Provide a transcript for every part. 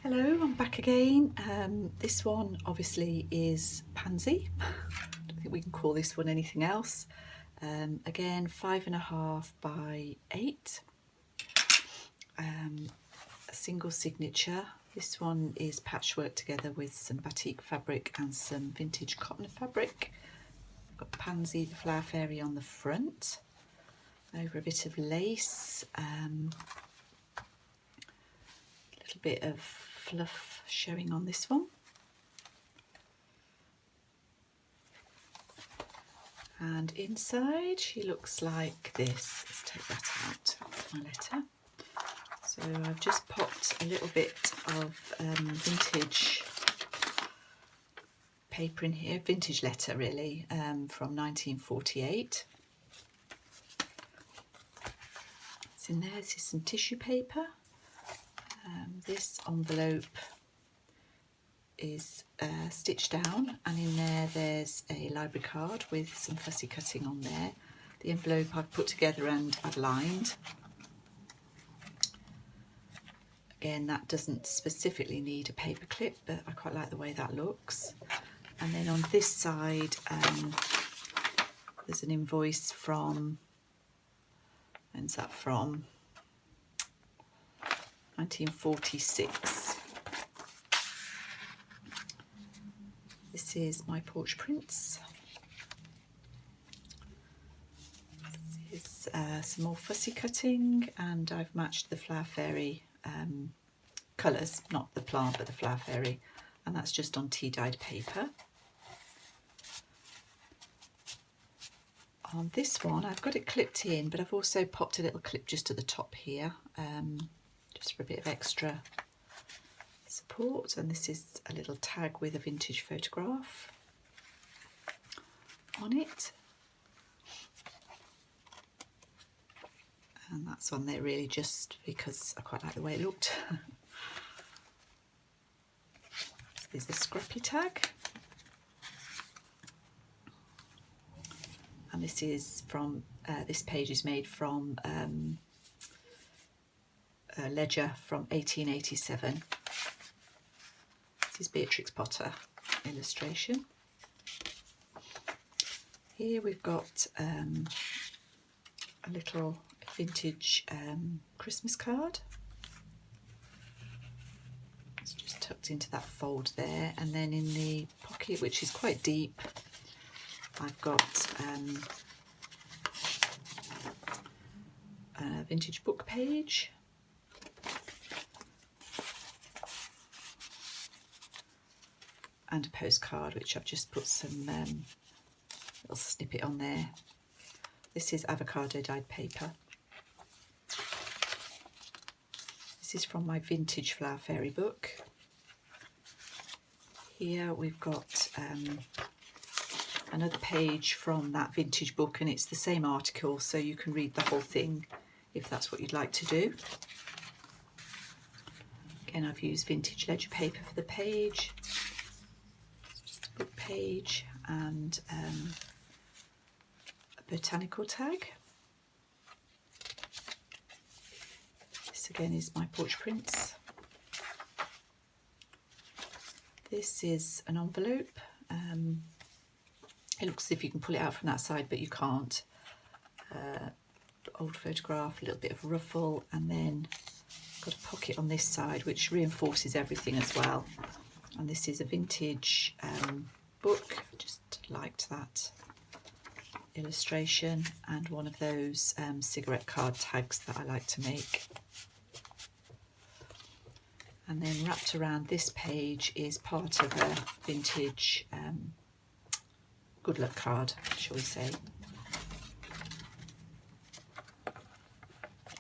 Hello, I'm back again. This one obviously is Pansy. I don't think we can call this one anything else. Again, 5.5 by 8. A single signature. This one is patchwork together with some batik fabric and some vintage cotton fabric. I've got Pansy, the flower fairy, on the front, over a bit of lace. A little bit of fluff showing on this one, and inside she looks like this. Let's take that out, my letter. So I've just popped a little bit of vintage paper in here, vintage letter really, from 1948. It's in there. This is some tissue paper. This envelope is stitched down, and in there there's a library card with some fussy cutting on there. The envelope I've put together and I've lined. Again, that doesn't specifically need a paper clip, but I quite like the way that looks. And then on this side there's an invoice from, when's that from? 1946. This is my porch prints. This is some more fussy cutting, and I've matched the flower fairy colours, not the plant but the flower fairy, and that's just on tea dyed paper. On this one I've got it clipped in, but I've also popped a little clip just at the top here, just for a bit of extra support. And this is a little tag with a vintage photograph on it, and that's on there really just because I quite like the way it looked. So there's a scrappy tag, and this is from this page is made from a ledger from 1887. This is Beatrix Potter illustration. Here we've got a little vintage Christmas card. It's just tucked into that fold there, and then in the pocket, which is quite deep, I've got a vintage book page. And a postcard, which I've just put some little snippet on there. This is avocado dyed paper. This is from my vintage flower fairy book. Here we've got another page from that vintage book, and it's the same article, so you can read the whole thing if that's what you'd like to do. Again, I've used vintage ledger paper for the page. Book page, and a botanical tag. This again is my porch prints. This is an envelope. It looks as if you can pull it out from that side, but you can't. Old photograph, a little bit of ruffle, and then got a pocket on this side which reinforces everything as well. And this is a vintage book. Just liked that illustration, and one of those cigarette card tags that I like to make. And then wrapped around this page is part of a vintage good luck card, shall we say.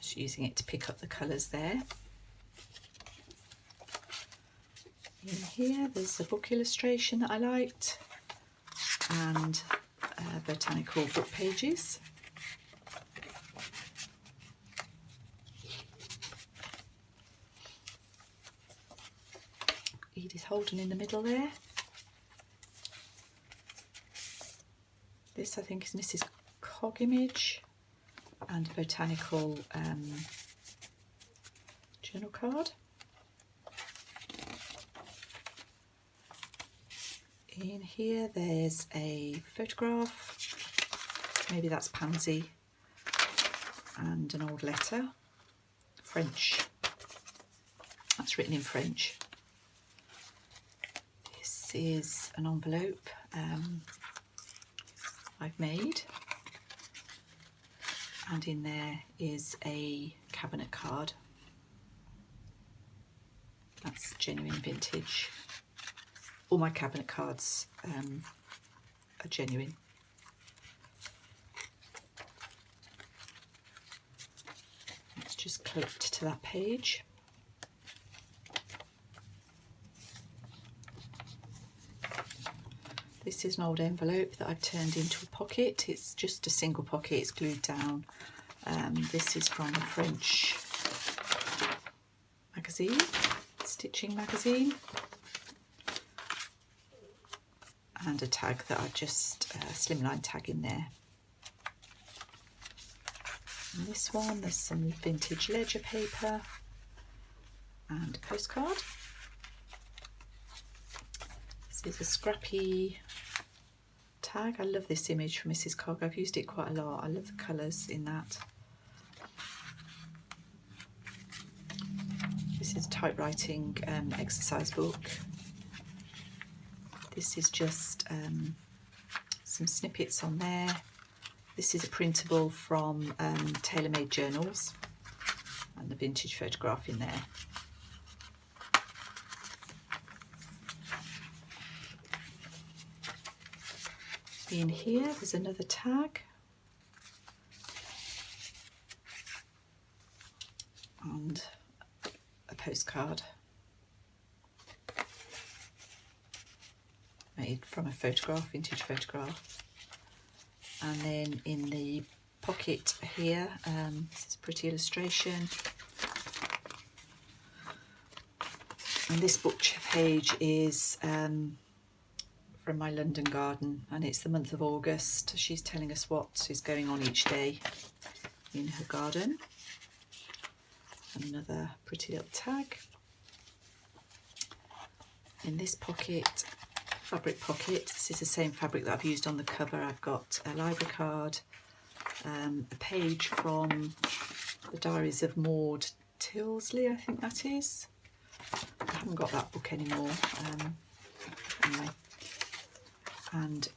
Just using it to pick up the colours there. In here there's a book illustration that I liked, and botanical book pages. Edith Holden in the middle there. This I think is Mrs. Cog image, and a botanical journal card. In here there's a photograph, maybe that's Pansy, and an old letter, French, that's written in French. This is an envelope I've made, and in there is a cabinet card. That's genuine vintage. All my cabinet cards are genuine. Let's just click to that page. This is an old envelope that I've turned into a pocket. It's just a single pocket, it's glued down. This is from a French magazine, stitching magazine. And a tag that I've just slimline tag in there. And this one, there's some vintage ledger paper and a postcard. This is a scrappy tag. I love this image from Mrs. Cog. I've used it quite a lot. I love the colours in that. This is a typewriting exercise book. This is just some snippets on there. This is a printable from tailor-made journals, and the vintage photograph in there. In here there's another tag, and a postcard made from a photograph, vintage photograph. And then in the pocket here, this is a pretty illustration. And this book page is from my London garden, and it's the month of August. She's telling us what is going on each day in her garden. Another pretty little tag. In this pocket, fabric pocket, this is the same fabric that I've used on the cover. I've got a library card, a page from the Diaries of Maud Tilsley, I think that is. I haven't got that book anymore. Anyway, and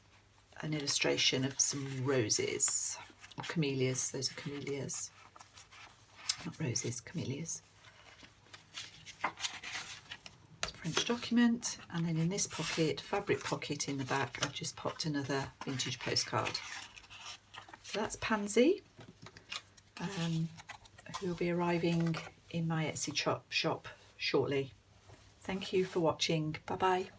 an illustration of some roses, or camellias. Those are camellias, not roses, camellias. French document, and then in this pocket, fabric pocket in the back, I've just popped another vintage postcard. So that's Pansy, who will be arriving in my Etsy shop shortly. Thank you for watching. Bye bye.